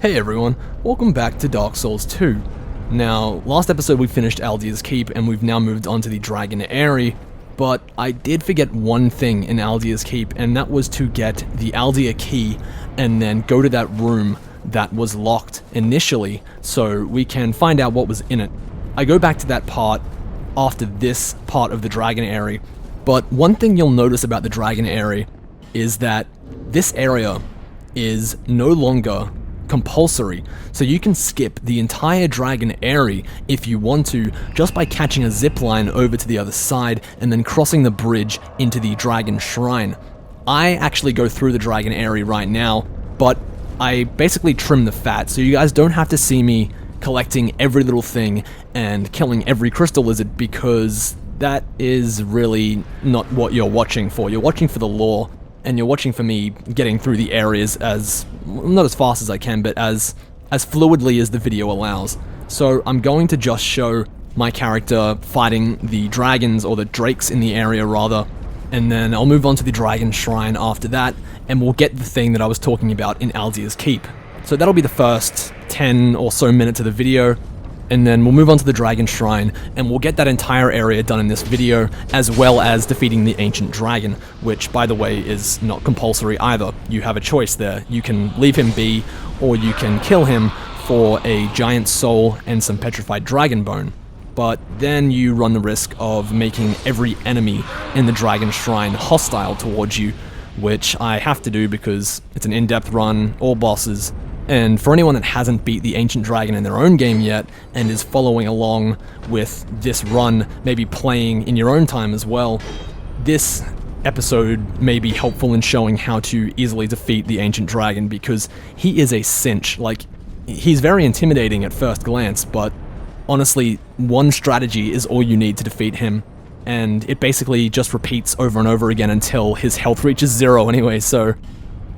Hey everyone, welcome back to Dark Souls 2. Now, last episode we finished Aldia's Keep and we've now moved on to the Dragon Eyrie, but I did forget one thing in Aldia's Keep, and that was to get the Aldia key and then go to that room that was locked initially so we can find out what was in it. I go back to that part after this part of the Dragon Eyrie, but one thing you'll notice about the Dragon Eyrie is that this area is no longer compulsory, so you can skip the entire Dragon Eyrie if you want to, just by catching a zip line over to the other side and then crossing the bridge into the Dragon Shrine. I actually go through the Dragon Eyrie right now, but I basically trim the fat, so you guys don't have to see me collecting every little thing and killing every crystal lizard, because that is really not what you're watching for. You're watching for the lore, and you're watching for me getting through the areas as, not as fast as I can, but as fluidly as the video allows. So I'm going to just show my character fighting the dragons, or the drakes in the area rather, and then I'll move on to the Dragon Shrine after that, and we'll get the thing that I was talking about in Aldia's Keep. So that'll be the first 10 or so minutes of the video, and then we'll move on to the Dragon Shrine, and we'll get that entire area done in this video, as well as defeating the Ancient Dragon, which, by the way, is not compulsory either. You have a choice there. You can leave him be, or you can kill him for a giant soul and some petrified dragon bone. But then you run the risk of making every enemy in the Dragon Shrine hostile towards you, which I have to do because it's an in-depth run, all bosses. And for anyone that hasn't beat the Ancient Dragon in their own game yet, and is following along with this run, maybe playing in your own time as well, this episode may be helpful in showing how to easily defeat the Ancient Dragon, because he is a cinch. Like, he's very intimidating at first glance, but honestly, one strategy is all you need to defeat him, and it basically just repeats over and over again until his health reaches 0 anyway, so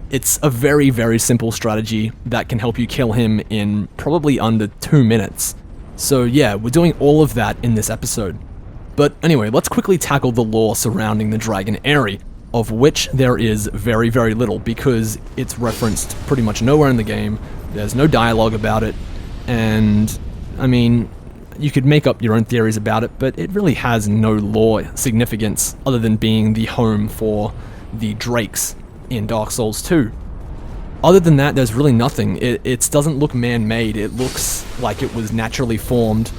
it's a very, very simple strategy that can help you kill him in probably under 2 minutes. So yeah, we're doing all of that in this episode. But anyway, let's quickly tackle the lore surrounding the Dragon Eyrie, of which there is very, very little, because it's referenced pretty much nowhere in the game. There's no dialogue about it, and I mean, you could make up your own theories about it, but it really has no lore significance other than being the home for the drakes in Dark Souls 2. Other than that, there's really nothing. It doesn't look man-made. It looks like it was naturally formed,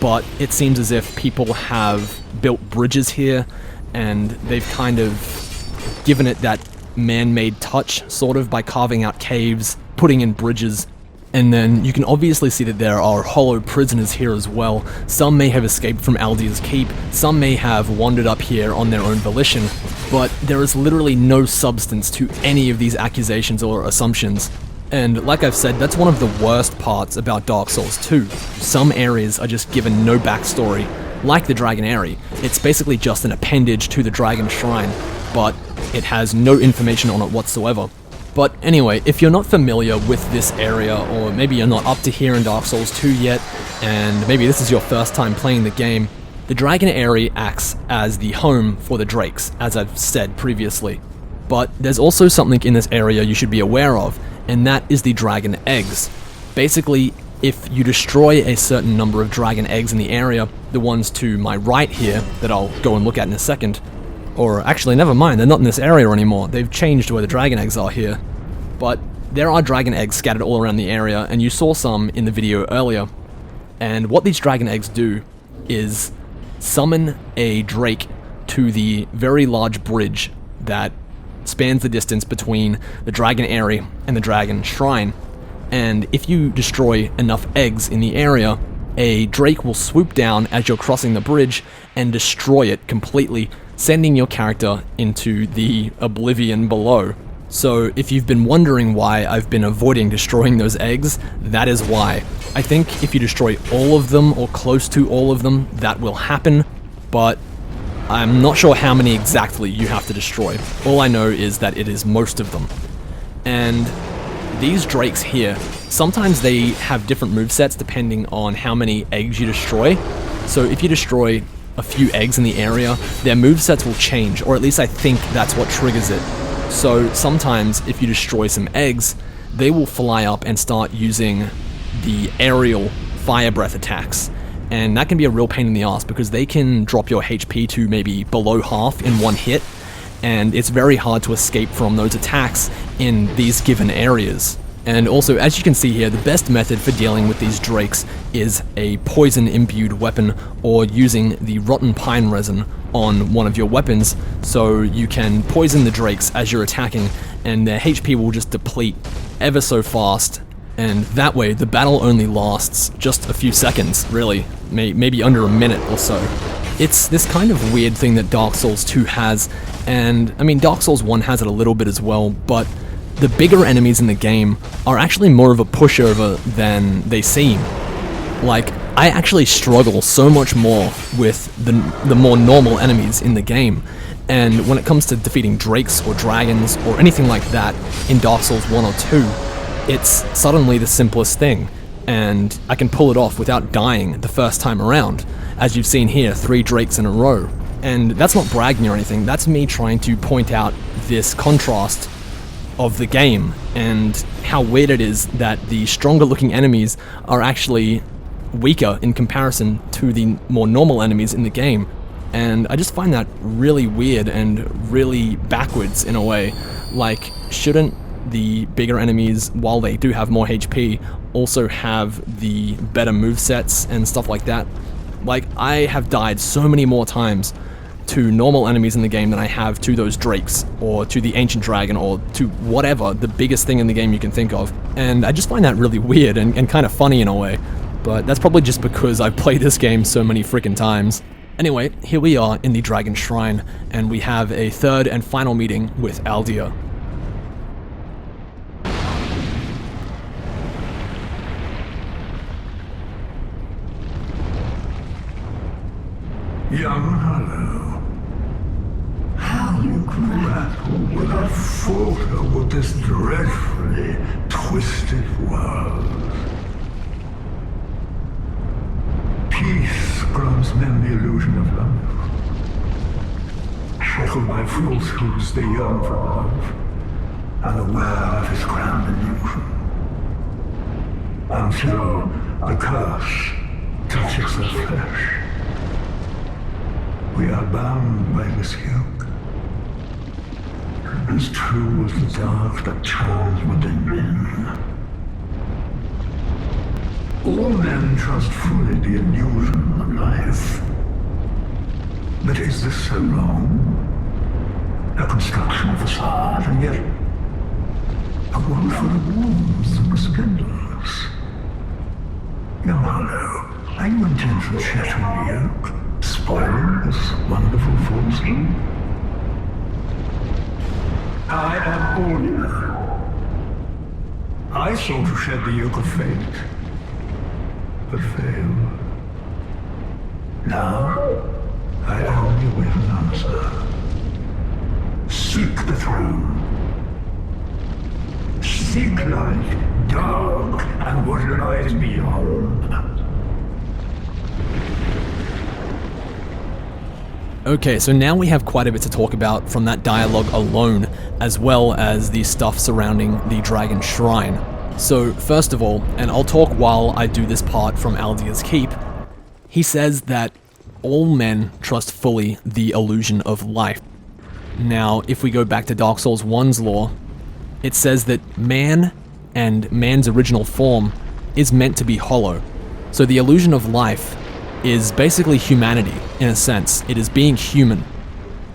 but it seems as if people have built bridges here, and they've kind of given it that man-made touch, sort of, by carving out caves, putting in bridges. And then you can obviously see that there are hollow prisoners here as well. Some may have escaped from Aldia's Keep, some may have wandered up here on their own volition, but there is literally no substance to any of these accusations or assumptions. And like I've said, that's one of the worst parts about Dark Souls 2. Some areas are just given no backstory, like the Dragon Eyrie. It's basically just an appendage to the Dragon Shrine, but it has no information on it whatsoever. But anyway, if you're not familiar with this area, or maybe you're not up to here in Dark Souls 2 yet, and maybe this is your first time playing the game, the Dragon Eyrie acts as the home for the drakes, as I've said previously. But there's also something in this area you should be aware of, and that is the dragon eggs. Basically, if you destroy a certain number of dragon eggs in the area, the ones to my right here, that I'll go and look at in a second, or actually, never mind, they're not in this area anymore. They've changed where the dragon eggs are here. But there are dragon eggs scattered all around the area, and you saw some in the video earlier. And what these dragon eggs do is summon a drake to the very large bridge that spans the distance between the Dragon Eyrie and the Dragon Shrine. And if you destroy enough eggs in the area, a drake will swoop down as you're crossing the bridge and destroy it completely, sending your character into the oblivion below. So if you've been wondering why I've been avoiding destroying those eggs, that is why. I think if you destroy all of them, or close to all of them, that will happen, but I'm not sure how many exactly you have to destroy. All I know is that it is most of them. And these drakes here, sometimes they have different movesets depending on how many eggs you destroy. So if you destroy a few eggs in the area, their movesets will change, or at least I think that's what triggers it. So sometimes if you destroy some eggs, they will fly up and start using the aerial fire breath attacks. And that can be a real pain in the ass because they can drop your HP to maybe below half in one hit, and it's very hard to escape from those attacks in these given areas. And also, as you can see here, the best method for dealing with these drakes is a poison-imbued weapon or using the rotten pine resin on one of your weapons, so you can poison the drakes as you're attacking, and their HP will just deplete ever so fast, and that way the battle only lasts just a few seconds, really, maybe under a minute or so. It's this kind of weird thing that Dark Souls 2 has, and I mean Dark Souls 1 has it a little bit as well, but the bigger enemies in the game are actually more of a pushover than they seem. Like, I actually struggle so much more with the more normal enemies in the game, and when it comes to defeating drakes or dragons or anything like that in Dark Souls 1 or 2, it's suddenly the simplest thing, and I can pull it off without dying the first time around, as you've seen here, 3 drakes in a row. And that's not bragging or anything, that's me trying to point out this contrast of the game and how weird it is that the stronger looking enemies are actually weaker in comparison to the more normal enemies in the game. And I just find that really weird and really backwards in a way. Like, shouldn't the bigger enemies, while they do have more HP, also have the better movesets and stuff like that? Like, I have died so many more times to normal enemies in the game than I have to those drakes, or to the ancient dragon, or to whatever, the biggest thing in the game you can think of. And I just find that really weird and kind of funny in a way. But that's probably just because I've played this game so many freaking times. Anyway, here we are in the Dragon Shrine, and we have a third and final meeting with Aldia. Young Hollow, how you grapple without falter with this dreadfully twisted world. Peace grants men the illusion of love. Shackled by falsehoods, they yearn for love, unaware of his grand illusion. Until the curse touches their flesh. We are bound by this yoke, as true as the dark that charms within men. All men trust fully the illusion of life. But is this so wrong? A construction of facade, and yet a world full of warmth and resplendence. Young Hollow, are you intent on shattering the yoke? Spoiling this wonderful falsehood? I am Aldia. I sought to shed the yoke of fate, but failed. Now, I only await an answer. Seek the throne. Seek light, dark, and what lies beyond. Okay, so now we have quite a bit to talk about from that dialogue alone, as well as the stuff surrounding the Dragon Shrine. So, first of all, and I'll talk while I do this part from Aldia's Keep, he says that all men trust fully the illusion of life. Now, if we go back to Dark Souls 1's lore, it says that man and man's original form is meant to be hollow. So the illusion of life is basically humanity, in a sense. It is being human.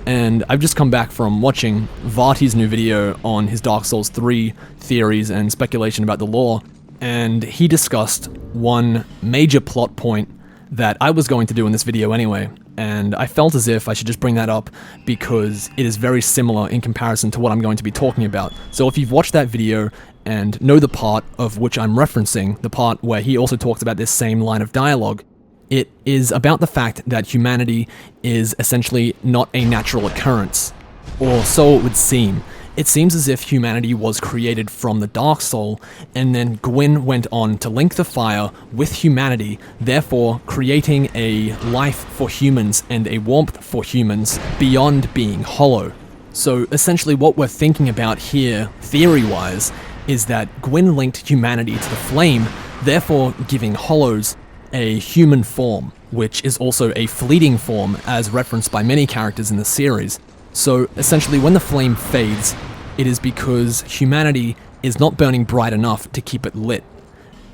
And I've just come back from watching Varti's new video on his Dark Souls 3 theories and speculation about the lore, and he discussed one major plot point that I was going to do in this video anyway, and I felt as if I should just bring that up because it is very similar in comparison to what I'm going to be talking about. So if you've watched that video and know the part of which I'm referencing, the part where he also talks about this same line of dialogue, it is about the fact that humanity is essentially not a natural occurrence, or so it would seem. It seems as if humanity was created from the Dark Soul, and then Gwyn went on to link the fire with humanity, therefore creating a life for humans and a warmth for humans beyond being hollow. So essentially what we're thinking about here, theory-wise, is that Gwyn linked humanity to the flame, therefore giving hollows a human form, which is also a fleeting form as referenced by many characters in the series. So essentially when the flame fades, it is because humanity is not burning bright enough to keep it lit,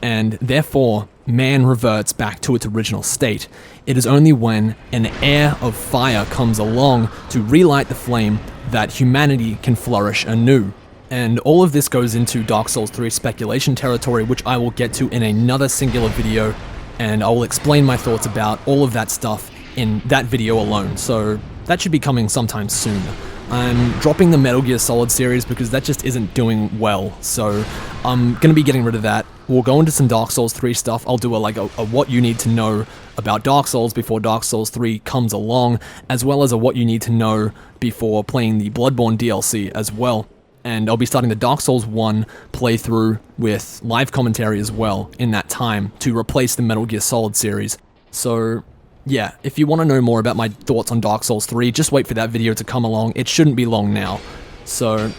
and therefore man reverts back to its original state. It is only when an heir of fire comes along to relight the flame that humanity can flourish anew. And all of this goes into Dark Souls 3 speculation territory, which I will get to in another singular video, and I will explain my thoughts about all of that stuff in that video alone, so that should be coming sometime soon. I'm dropping the Metal Gear Solid series because that just isn't doing well, so I'm gonna be getting rid of that. We'll go into some Dark Souls 3 stuff. I'll do a what you need to know about Dark Souls before Dark Souls 3 comes along, as well as a what you need to know before playing the Bloodborne DLC as well. And I'll be starting the Dark Souls 1 playthrough with live commentary as well in that time to replace the Metal Gear Solid series. So yeah, if you want to know more about my thoughts on Dark Souls 3, just wait for that video to come along. It shouldn't be long now. So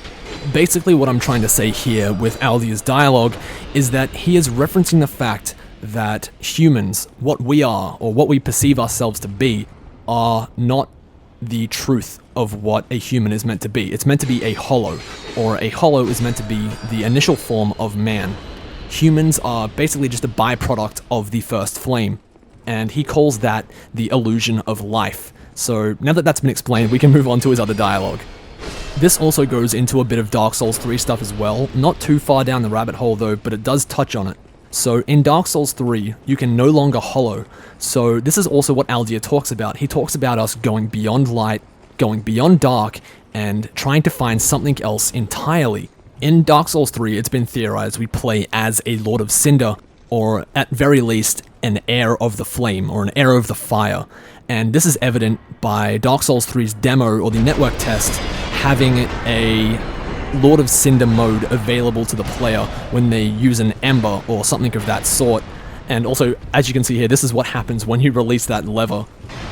basically what I'm trying to say here with Aldia's dialogue is that he is referencing the fact that humans, what we are, or what we perceive ourselves to be, are not the truth of what a human is meant to be. It's meant to be a hollow, or a hollow is meant to be the initial form of man. Humans are basically just a byproduct of the first flame, and he calls that the illusion of life. So now that that's been explained, we can move on to his other dialogue. This also goes into a bit of Dark Souls 3 stuff as well, not too far down the rabbit hole though, but it does touch on it. So in Dark Souls 3, you can no longer hollow, so this is also what Aldia talks about. He talks about us going beyond light, going beyond dark, and trying to find something else entirely. In Dark Souls 3, it's been theorized we play as a Lord of Cinder, or at very least, an heir of the flame, or an heir of the fire. And this is evident by Dark Souls 3's demo, or the network test, having a Lord of Cinder mode available to the player when they use an ember or something of that sort. And also, as you can see here, this is what happens when you release that lever.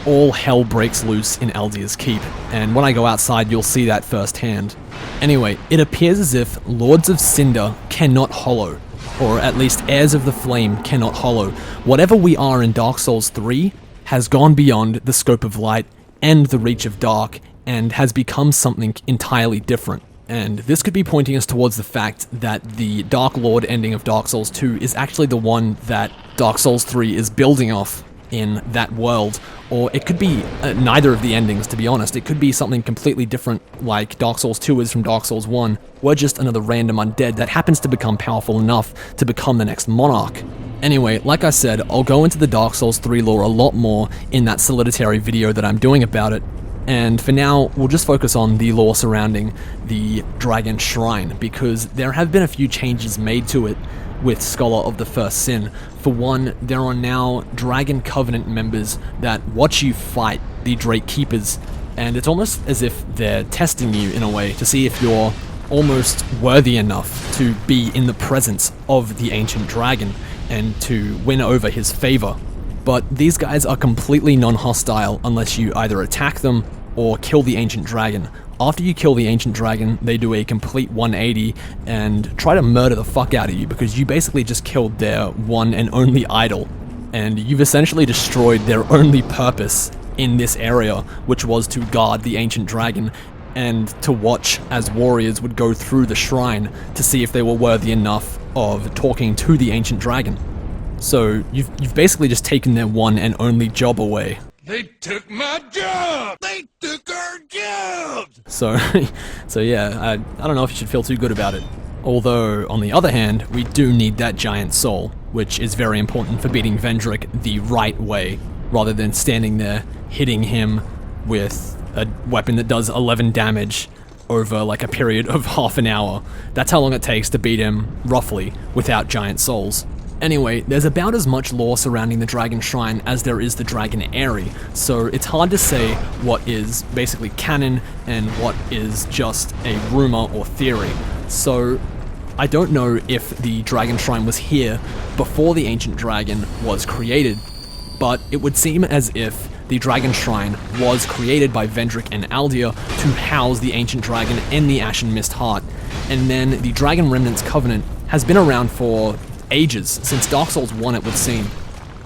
All hell breaks loose in Aldia's Keep, and when I go outside you'll see that firsthand. Anyway, it appears as if Lords of Cinder cannot hollow, or at least heirs of the flame cannot hollow. Whatever we are in Dark Souls 3 has gone beyond the scope of light and the reach of dark, and has become something entirely different. And this could be pointing us towards the fact that the Dark Lord ending of Dark Souls 2 is actually the one that Dark Souls 3 is building off in that world, or it could be neither of the endings, to be honest. It could be something completely different, like Dark Souls 2 is from Dark Souls 1. We're just another random undead that happens to become powerful enough to become the next monarch. Anyway, like I said, I'll go into the Dark Souls 3 lore a lot more in that solitary video that I'm doing about it. And for now, we'll just focus on the lore surrounding the Dragon Shrine, because there have been a few changes made to it with Scholar of the First Sin. For one, there are now Dragon Covenant members that watch you fight the Drake Keepers, and it's almost as if they're testing you in a way to see if you're almost worthy enough to be in the presence of the Ancient Dragon and to win over his favor. But these guys are completely non-hostile unless you either attack them or kill the Ancient Dragon. After you kill the Ancient Dragon, they do a complete 180 and try to murder the fuck out of you, because you basically just killed their one and only idol, and you've essentially destroyed their only purpose in this area, which was to guard the Ancient Dragon and to watch as warriors would go through the shrine to see if they were worthy enough of talking to the Ancient Dragon. So you've basically just taken their one and only job away. They took my job! They took our jobs! So yeah, I don't know if you should feel too good about it. Although, on the other hand, we do need that giant soul, which is very important for beating Vendrick the right way, rather than standing there hitting him with a weapon that does 11 damage over like a period of half an hour. That's how long it takes to beat him, roughly, without giant souls. Anyway, there's about as much lore surrounding the Dragon Shrine as there is the Dragon Eyrie, so it's hard to say what is basically canon and what is just a rumor or theory. So I don't know if the Dragon Shrine was here before the Ancient Dragon was created, but it would seem as if the Dragon Shrine was created by Vendrick and Aldia to house the Ancient Dragon and the Ashen Mist Heart, And then the Dragon Remnants Covenant has been around for ages, since Dark Souls 1 it would seem.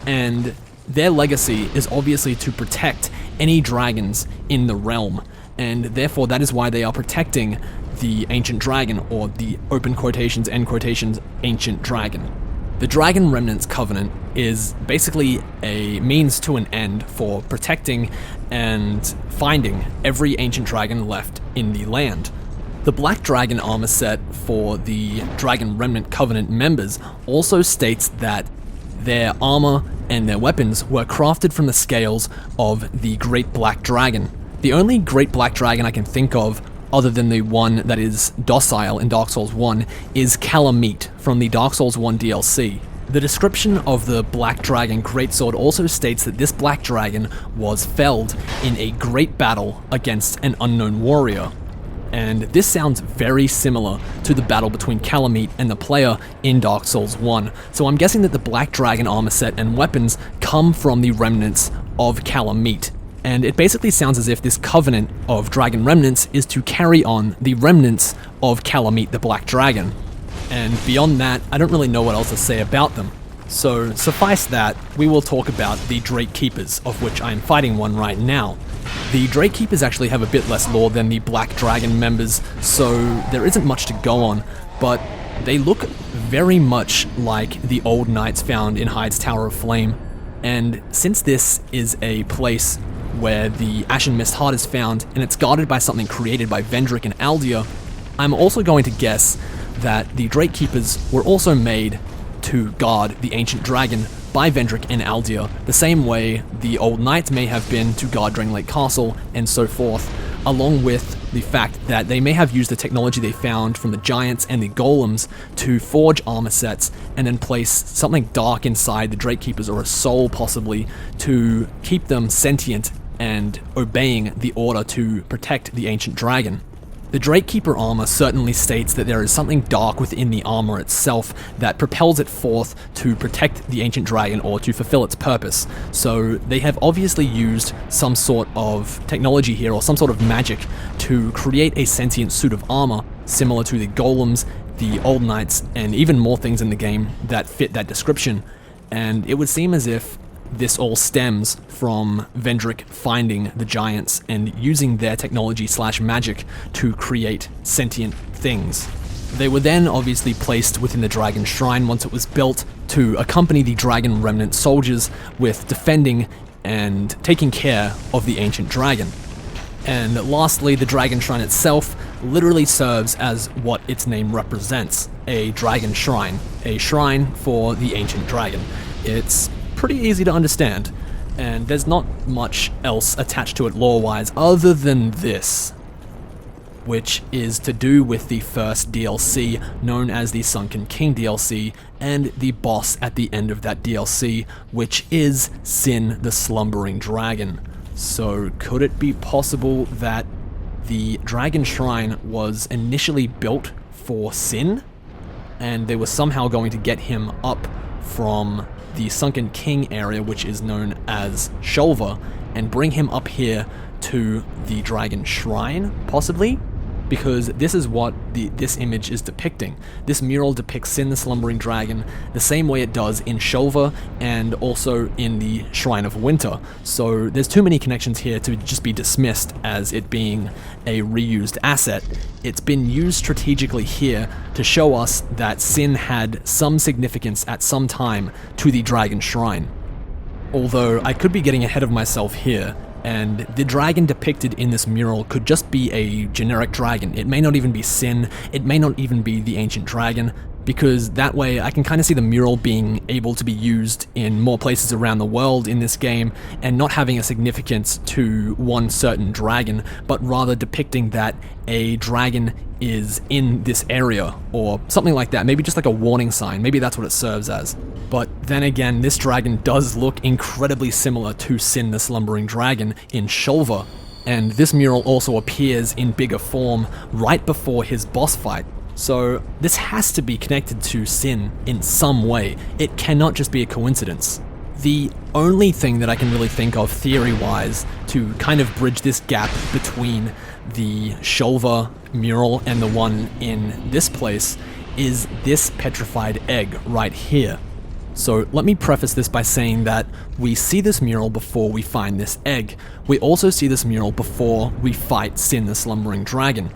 And their legacy is obviously to protect any dragons in the realm, and therefore that is why they are protecting the Ancient Dragon, or the open quotations, end quotations, Ancient Dragon. The Dragon Remnants Covenant is basically a means to an end for protecting and finding every Ancient Dragon left in the land. The Black Dragon armor set for the Dragon Remnant Covenant members also states that their armor and their weapons were crafted from the scales of the Great Black Dragon. The only Great Black Dragon I can think of, other than the one that is docile in Dark Souls 1, is Calamite from the Dark Souls 1 DLC. The description of the Black Dragon Greatsword also states that this Black Dragon was felled in a great battle against an unknown warrior. And this sounds very similar to the battle between Calamite and the player in Dark Souls 1. So I'm guessing that the Black Dragon armor set and weapons come from the remnants of Calamite. And it basically sounds as if this covenant of Dragon Remnants is to carry on the remnants of Calamite the Black Dragon. And beyond that, I don't really know what else to say about them. So suffice that, we will talk about the Drake Keepers, of which I am fighting one right now. The Drake Keepers actually have a bit less lore than the Black Dragon members, so there isn't much to go on, but they look very much like the old knights found in Hyde's Tower of Flame. And since this is a place where the Ashen Mist Heart is found, and it's guarded by something created by Vendrick and Aldia, I'm also going to guess that the Drake Keepers were also made to guard the Ancient Dragon by Vendrick and Aldia, the same way the old knights may have been to guard Drangleic Castle, and so forth, along with the fact that they may have used the technology they found from the giants and the golems to forge armor sets, and then place something dark inside the Drake Keepers, or a soul possibly, to keep them sentient and obeying the order to protect the Ancient Dragon. The Drake Keeper armor certainly states that there is something dark within the armor itself that propels it forth to protect the Ancient Dragon or to fulfill its purpose. So they have obviously used some sort of technology here, or some sort of magic, to create a sentient suit of armor similar to the golems, the old knights, and even more things in the game that fit that description. And it would seem as if this all stems from Vendrick finding the giants and using their technology / magic to create sentient things. They were then obviously placed within the Dragon Shrine once it was built to accompany the Dragon Remnant soldiers with defending and taking care of the Ancient Dragon. And lastly, the Dragon Shrine itself literally serves as what its name represents, a Dragon Shrine, a shrine for the Ancient Dragon. It's pretty easy to understand, and there's not much else attached to it lore-wise other than this, which is to do with the first DLC, known as the Sunken King DLC, and the boss at the end of that DLC, which is Sin the Slumbering Dragon. So could it be possible that the Dragon Shrine was initially built for Sin, and they were somehow going to get him up from the Sunken King area, which is known as Shulva, and bring him up here to the Dragon Shrine, possibly? Because this is what this image is depicting. This mural depicts Sin the Slumbering Dragon the same way it does in Shulva and also in the Shrine of Winter. So there's too many connections here to just be dismissed as it being a reused asset. It's been used strategically here to show us that Sin had some significance at some time to the Dragon Shrine. Although I could be getting ahead of myself here, and the dragon depicted in this mural could just be a generic dragon. It may not even be Sin, it may not even be the Ancient Dragon, because that way I can kind of see the mural being able to be used in more places around the world in this game, and not having a significance to one certain dragon, but rather depicting that a dragon is in this area, or something like that. Maybe just like a warning sign, maybe that's what it serves as. But then again, this dragon does look incredibly similar to Sin the Slumbering Dragon in Shulva, and this mural also appears in bigger form right before his boss fight. So this has to be connected to Sin in some way. It cannot just be a coincidence. The only thing that I can really think of theory-wise to kind of bridge this gap between the Shulva mural and the one in this place is this petrified egg right here. So let me preface this by saying that we see this mural before we find this egg. We also see this mural before we fight Sin the Slumbering Dragon.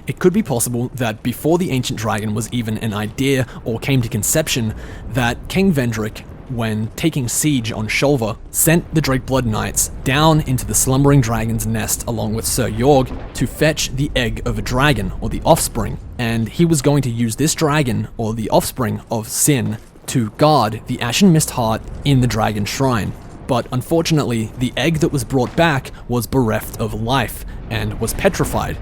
It could be possible that before the Ancient Dragon was even an idea or came to conception, that King Vendrick, when taking siege on Shulva, sent the Drakeblood Knights down into the Slumbering Dragon's nest along with Sir Yorg to fetch the egg of a dragon, or the offspring, and he was going to use this dragon, or the offspring of Sin, to guard the Ashen Mist Heart in the Dragon Shrine. But unfortunately, the egg that was brought back was bereft of life and was petrified.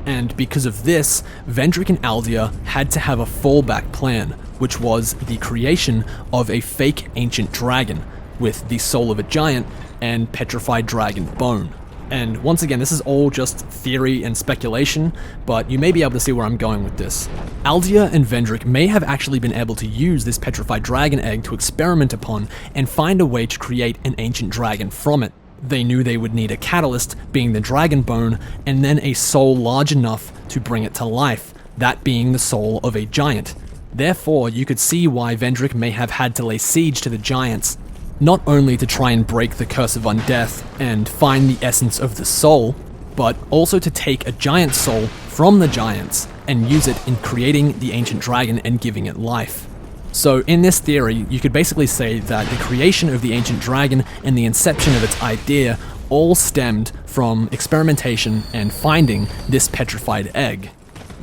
And because of this, Vendrick and Aldia had to have a fallback plan, which was the creation of a fake ancient dragon with the soul of a giant and petrified dragon bone. And once again, this is all just theory and speculation, but you may be able to see where I'm going with this. Aldia and Vendrick may have actually been able to use this petrified dragon egg to experiment upon and find a way to create an ancient dragon from it. They knew they would need a catalyst, being the dragon bone, and then a soul large enough to bring it to life, that being the soul of a giant. Therefore, you could see why Vendrick may have had to lay siege to the giants, not only to try and break the curse of undeath and find the essence of the soul, but also to take a giant soul from the giants and use it in creating the ancient dragon and giving it life. So in this theory, you could basically say that the creation of the ancient dragon and the inception of its idea all stemmed from experimentation and finding this petrified egg.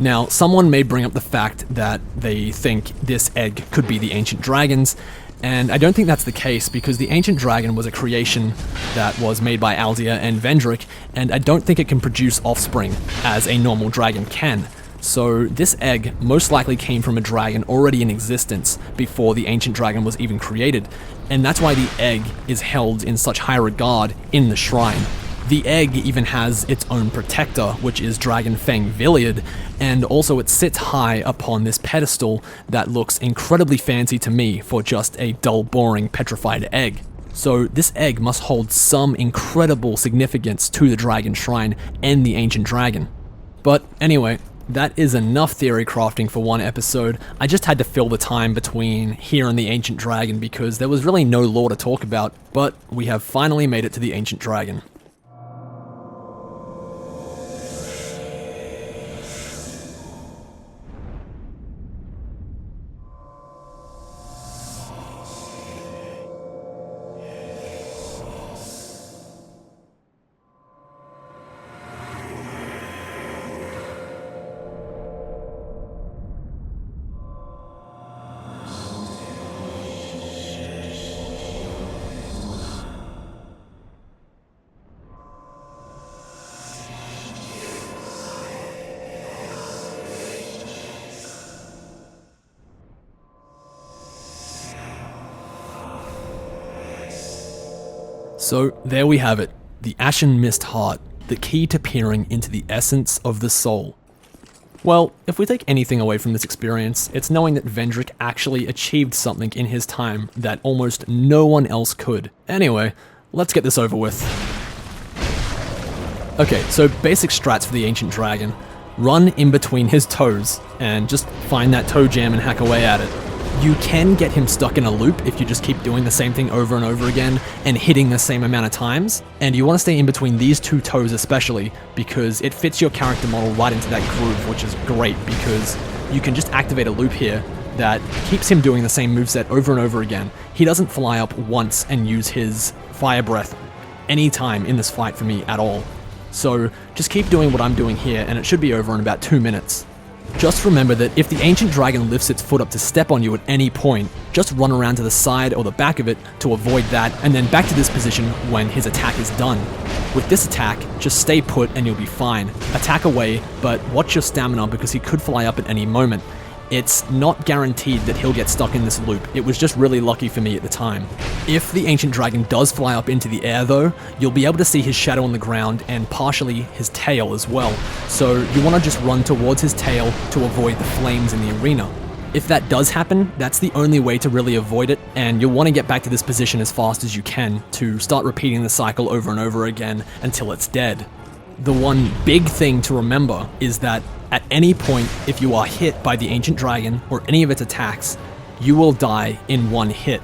Now, someone may bring up the fact that they think this egg could be the ancient dragon's, and I don't think that's the case because the ancient dragon was a creation that was made by Aldia and Vendrick, and I don't think it can produce offspring as a normal dragon can. So this egg most likely came from a dragon already in existence before the ancient dragon was even created, and that's why the egg is held in such high regard in the shrine. The egg even has its own protector, which is Dragon Fang Villiard, and also it sits high upon this pedestal that looks incredibly fancy to me for just a dull, boring, petrified egg. So this egg must hold some incredible significance to the Dragon Shrine and the Ancient Dragon. But anyway, that is enough theory crafting for one episode. I just had to fill the time between here and the Ancient Dragon because there was really no lore to talk about, but we have finally made it to the Ancient Dragon. So there we have it, the Ashen Mist Heart, the key to peering into the essence of the soul. Well, if we take anything away from this experience, it's knowing that Vendrick actually achieved something in his time that almost no one else could. Anyway, let's get this over with. Okay, so basic strats for the Ancient Dragon. Run in between his toes, and just find that toe jam and hack away at it. You can get him stuck in a loop if you just keep doing the same thing over and over again and hitting the same amount of times, and you want to stay in between these two toes especially because it fits your character model right into that groove, which is great because you can just activate a loop here that keeps him doing the same moveset over and over again. He doesn't fly up once and use his fire breath any time in this fight for me at all. So just keep doing what I'm doing here and it should be over in about 2 minutes. Just remember that if the Ancient Dragon lifts its foot up to step on you at any point, just run around to the side or the back of it to avoid that, and then back to this position when his attack is done. With this attack, just stay put and you'll be fine. Attack away, but watch your stamina because he could fly up at any moment. It's not guaranteed that he'll get stuck in this loop, it was just really lucky for me at the time. If the Ancient Dragon does fly up into the air though, you'll be able to see his shadow on the ground and partially his tail as well, so you want to just run towards his tail to avoid the flames in the arena. If that does happen, that's the only way to really avoid it, and you'll want to get back to this position as fast as you can to start repeating the cycle over and over again until it's dead. the one big thing to remember is that at any point, if you are hit by the Ancient Dragon or any of its attacks, you will die in one hit.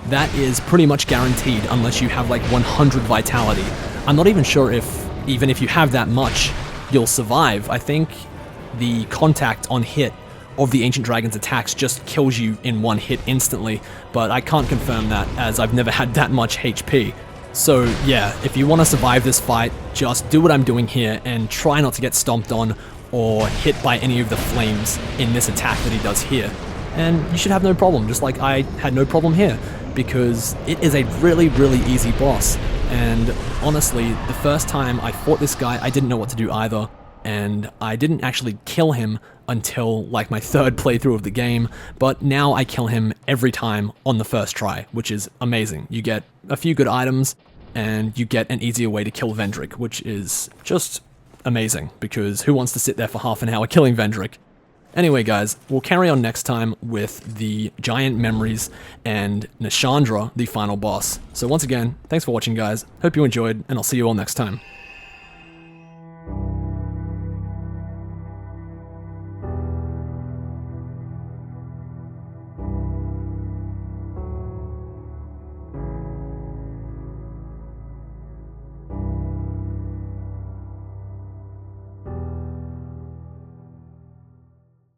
That is pretty much guaranteed unless you have like 100 vitality. I'm not even sure if, even if you have that much, you'll survive. I think the contact on hit of the Ancient Dragon's attacks just kills you in one hit instantly, but I can't confirm that as I've never had that much HP. So yeah, if you want to survive this fight, just do what I'm doing here and try not to get stomped on or hit by any of the flames in this attack that he does here. And you should have no problem, just like I had no problem here, because it is a really, really easy boss. And honestly, the first time I fought this guy, I didn't know what to do either, and I didn't actually kill him until like my third playthrough of the game, but now I kill him every time on the first try, which is amazing. You get a few good items, and you get an easier way to kill Vendrick, which is just amazing, because who wants to sit there for half an hour killing Vendrick? Anyway guys, we'll carry on next time with the Giant Memories and Nishandra, the final boss. So once again, thanks for watching guys, hope you enjoyed, and I'll see you all next time.